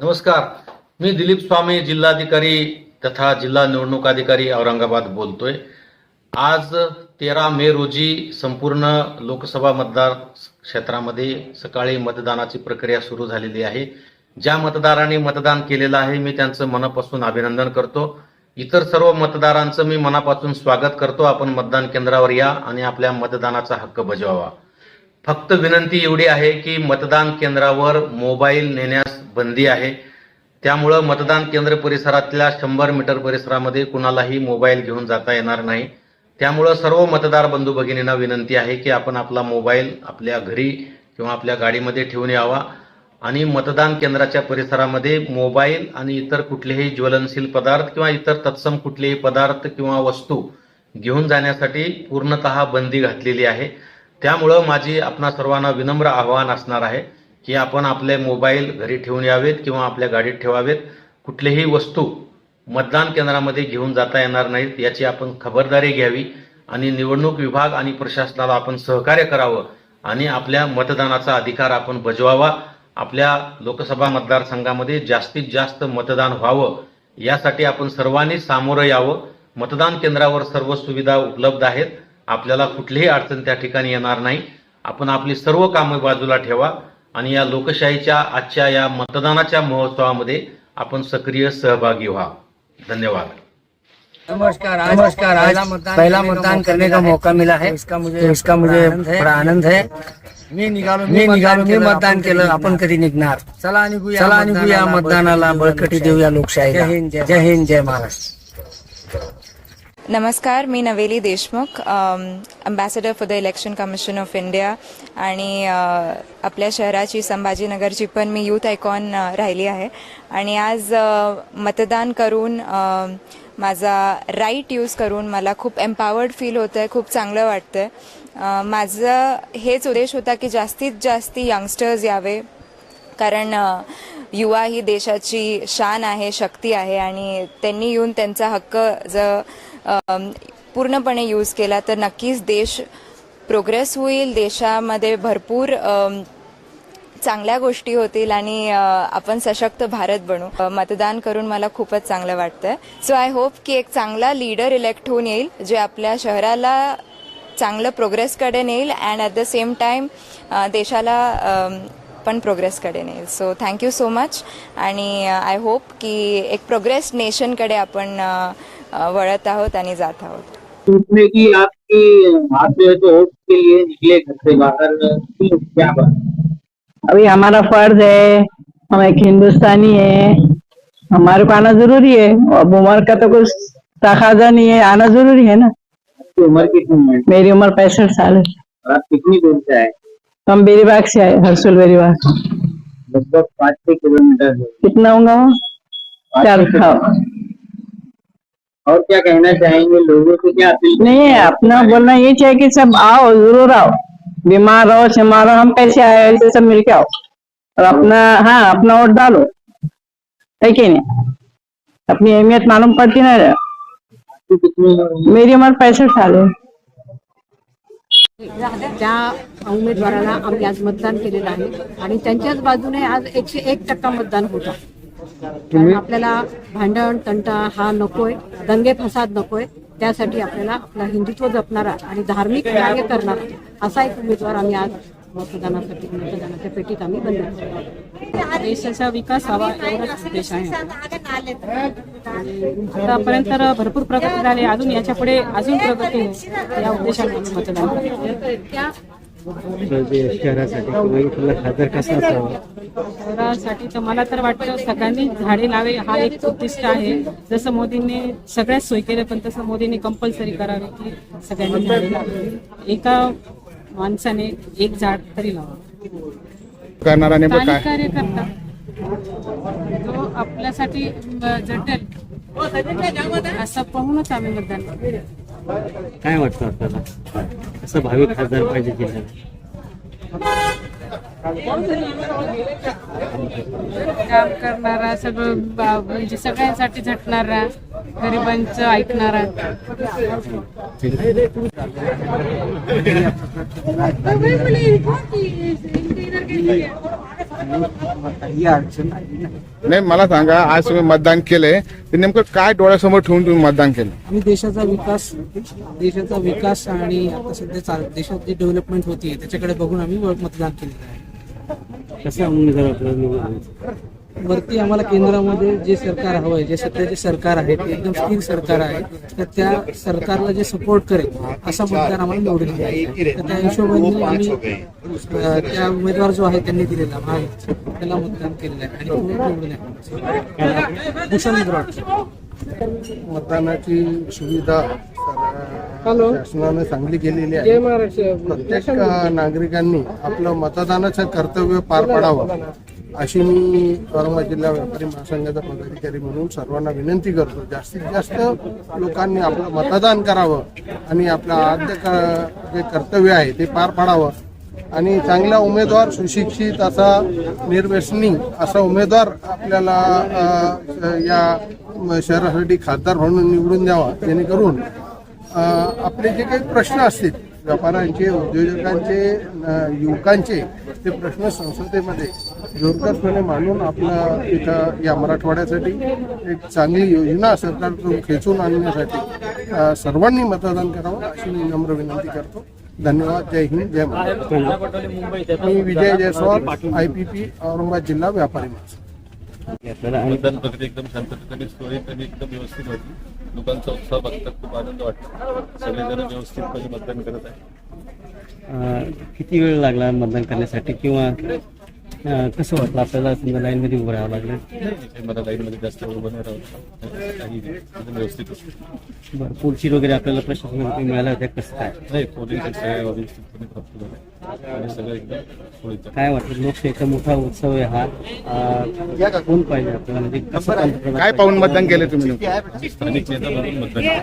नमस्कार, मी दिलीप स्वामी, जिल्हाधिकारी तथा जिल्हा निवडणूक अधिकारी औरंगाबाद बोलतोय। आज 13 मे रोजी संपूर्ण लोकसभा मतदार क्षेत्रामध्ये सकाळी मतदानाची प्रक्रिया सुरू झालेली आहे। ज्या मतदारांनी मतदान केलेलं आहे मी त्यांचं मनापासून अभिनंदन करतो। इतर सर्व मतदारांचं मी मनापासून स्वागत करतो। आपण मतदान केंद्रावर या आणि आपल्या मतदानाचा हक्क बजावा। फक्त विनंती एवढी आहे की मतदान केंद्रावर मोबाईल नेण्यास बंदी आहे। त्यामुळे मतदान केंद्र परिसरातल्या 100 मीटर परिसरामध्ये कुणालाही मोबाईल घेऊन जाता येणार नाही। त्यामुळे सर्व मतदार बंधू भगिनींना विनंती आहे की आपण आपला मोबाईल आपल्या घरी किंवा आपल्या गाडीमध्ये ठेवून यावा आणि मतदान केंद्राच्या परिसरामध्ये मोबाईल आणि इतर कुठलेही ज्वलनशील पदार्थ किंवा इतर तत्सम कुठलेही पदार्थ किंवा वस्तू घेऊन जाण्यासाठी पूर्णतः बंदी घातलेली आहे। त्यामुळे माझी आपणा सर्वांना विनम्र आवाहन असणार आहे की आपण आपले मोबाईल घरी ठेवून यावेत किंवा आपल्या गाडीत ठेवावेत। कुठलीही वस्तू मतदान केंद्रामध्ये घेऊन जाता येणार नाहीत याची आपण खबरदारी घ्यावी आणि निवडणूक विभाग आणि प्रशासनाला आपण सहकार्य करावं आणि आपल्या मतदानाचा अधिकार आपण बजवावा। आपल्या लोकसभा मतदारसंघामध्ये जास्तीत जास्त मतदान व्हावं यासाठी आपण सर्वांनी सामोरं यावं। मतदान केंद्रावर सर्व सुविधा उपलब्ध आहेत, आपल्याला कुठलीही अडचण त्या ठिकाणी येणार नाही। आपण आपली सर्व कामे बाजूला ठेवा आणि या लोकशाहीच्या आजच्या या मतदानाच्या महोत्सवामध्ये आपण सक्रिय सहभागी व्हा। धन्यवाद। नमस्कार। आज पहला मतदान करने का मौका मिला है, इसका मुझे बड़ा आनंद है। मी मतदान केलं, आपण कधी निघणार? चला निघूया मतदानाला, बळकटी देऊया लोकशाहीला। जय हिंद, जय महाराष्ट्र। नमस्कार, मी नवेली Deshmukh, ambassador for the election commission of India आणि आपल्या शहराची संभाजीनगरची पण मी यूथ आयकॉन राहिली आहे आणि आज मतदान करून माझा राईट यूज करून मला खूप एम्पावर्ड फील होतं आहे, खूप चांगलं वाटतं आहे। माझा हेच उद्देश होता की जास्तीत जास्त यंगस्टर्स यावे, कारण युवा ही देशाची शान आहे, शक्ती आहे आणि त्यांनी येऊन त्यांचा हक्क जर पूर्णपणे यूज केला तर नक्कीच देश प्रोग्रेस होईल, देशामध्ये भरपूर चांगल्या गोष्टी होतील आणि आपण सशक्त भारत बनू। मतदान करून मला खूपच चांगलं वाटतंय। सो आय होप की एक चांगला लीडर इलेक्ट होऊन येईल जे आपल्या शहराला चांगलं प्रोग्रेसकडे नेईल and at the same time देशाला पण प्रोग्रेसकडे नेईल। सो थँक्यू सो मच आणि आय होप की एक प्रोग्रेस नेशनकडे आपण वळत आहोत आणि जात आहोत। उसमें कि आपकी आप जो है तो वोट के लिए निकले घर से बाहर, क्या बात? अभी हमारा फर्ज है, हम एक हिंदुस्तानी है, हमारे को आना जरूरी है। अब उम्र का तो कुछ तकाजा नहीं है, आना जरूरी है ना। आपकी उम्र कितनी है? मेरी उम्र 65 साल है। और आप कितनी दूर से आए? हम बेरीबाग से आए, हर्सुल बेरीबाग। लगभग 5-6 किलोमीटर है। कितना होगा वो? 4। और क्या कहना चाहेंगे लोगों से, क्या अपील? नहीं है, अपना बोलना ये चाहिए कि सब आओ, जरूर आओ, बीमार रहो शिमार रहो, हम कैसे आए ऐसे सब मिलके आओ और अपना वोट डालो, है कि नहीं? अपनी अहमियत मालूम पड़ती ना। मेरी उम्र 65 साल है। त्या उमेदवाराला आम्ही आज मतदान केलेलं आहे आणि त्यांच्याच बाजूने आज 101% मतदान होतं। आपल्याला भांडण तंटा हा नकोय, दंगे फसाद नकोय, त्यासाठी आपल्याला आपला हिंदुत्व जपणारा आणि धार्मिक कार्य करणारा असा एक उमेदवार आम्ही आज मतदानाच्या पेटीत आम्ही बंद केला। देशाचा विकास व्हावा एवढाच उद्देश आहे। आतापर्यंत तर भरपूर प्रगती झाली, अजून याच्या पुढे अजून प्रगती या उद्देशाने आम्ही मतदान शहरासाठी तर मला तर वाटतं सगळ्यांनी झाडे लावे हा एक उद्दिष्ट आहे। जसं मोदींनी सगळ्याच सोय केलं पण तसं मोदींनी कंपल्सरी करावे की सगळ्यांनी झाडे लावे, एका माणसाने 1 झाड तरी लावा। कार्यकर्ता तो आपल्यासाठी झटेल असं पाहूनच आम्ही मतदान करतो। काय वाटतं आपल्याला, असं भावी खासदार पाहिजे की काम करणारा, सगळं म्हणजे सगळ्यांसाठी झटणारा, गरिबांचं ऐकणारा। काही अडचण आली नाही. नाही, मला सांगा, आज तुम्ही मतदान केलंय ते नेमकं काय डोळ्यासमोर ठेवून तुम्ही मतदान केलं? आम्ही देशाचा विकास आणि आता सध्या देशात जी डेव्हलपमेंट होतीये त्याच्याकडे बघून आम्ही मतदान केलेलं आहे. कसं उमेदवार आपल्याला निवडून आणायचं? वरती आम्हाला केंद्रामध्ये जे सरकार हवं आहे, जे सध्याचे सरकार आहे ते एकदम स्थिर सरकार आहे, तर त्या सरकारला जे सपोर्ट करेल असा मतदार आम्हाला निवडून द्यायचा. तर त्या हिशोबाने आम्ही त्या उमेदवार जो आहे त्यांनी दिलेला महायुतीचा त्याला मतदान केलेलं आहे आणि तो निवडून आहे. भूषण ब्रॉड. मतदानाची सुविधा शासनाने चांगली केलेली आहे. प्रत्येक नागरिकांनी आपलं मतदानाचं कर्तव्य पार पाडावं अशी मी औरंगाबाद जिल्हा व्यापारी महासंघाचा पदाधिकारी म्हणून सर्वांना विनंती करतो. जास्तीत जास्त लोकांनी आपलं मतदान करावं आणि आपलं आद्य जे कर्तव्य आहे ते पार पाडावं आणि चांगला उमेदवार, सुशिक्षित असा, निर्व्यसनी असा उमेदवार आपल्याला या शहरासाठी खासदार म्हणून निवडून द्यावा, जेणेकरून आपले जे काही प्रश्न असतील व्यापाऱ्यांचे, उद्योजकांचे, युवकांचे, ते प्रश्न संसदेमध्ये जोरदारपणे मांडून आपलं इथं या मराठवाड्यासाठी एक चांगली योजना सरकारकडून खेचून आणण्यासाठी सर्वांनी मतदान करावं अशी मी नम्र विनंती करतो. धन्यवाद. जय हिंद, जय महाराष्ट्र. मी विजय जयस्वाल, IPP, औरंगाबाद जिल्हा व्यापारी महासंघ. आपल्याला मतदान प्रक्रिया एकदम शांततेने, सुरळीत आणि एकदम व्यवस्थित होती. लोकांचा उत्साह बघतात, खूप आनंद वाटतो. सगळेजण व्यवस्थितपणे मतदान करत आहे. किती वेळ लागला मतदान करण्यासाठी किंवा कसं वाटलं आपल्याला? समजा लाईनमध्ये उभं राहावं लागलं? नाही, मला लाईनमध्ये जास्त उभं नाही राहावं. काही एकदम व्यवस्थित होतं. बरं, पुढची वगैरे आपल्याला प्रशासनाकडून मिळाल्या होत्या, कसं काय? नाही, पोलिस सगळ्या व्यवस्थितपणे प्राप्त झाले आणि सगळं एकदम सुरळीत आहे. काय वाटतं, लोकशाहीचा मोठा उत्सव आहे हा, कोण पाहिजे आपल्याला, म्हणजे कसं पंतप्रधान काय पाहून मतदान केलं तुम्ही? स्थानिक नेता म्हणून मतदान केलं.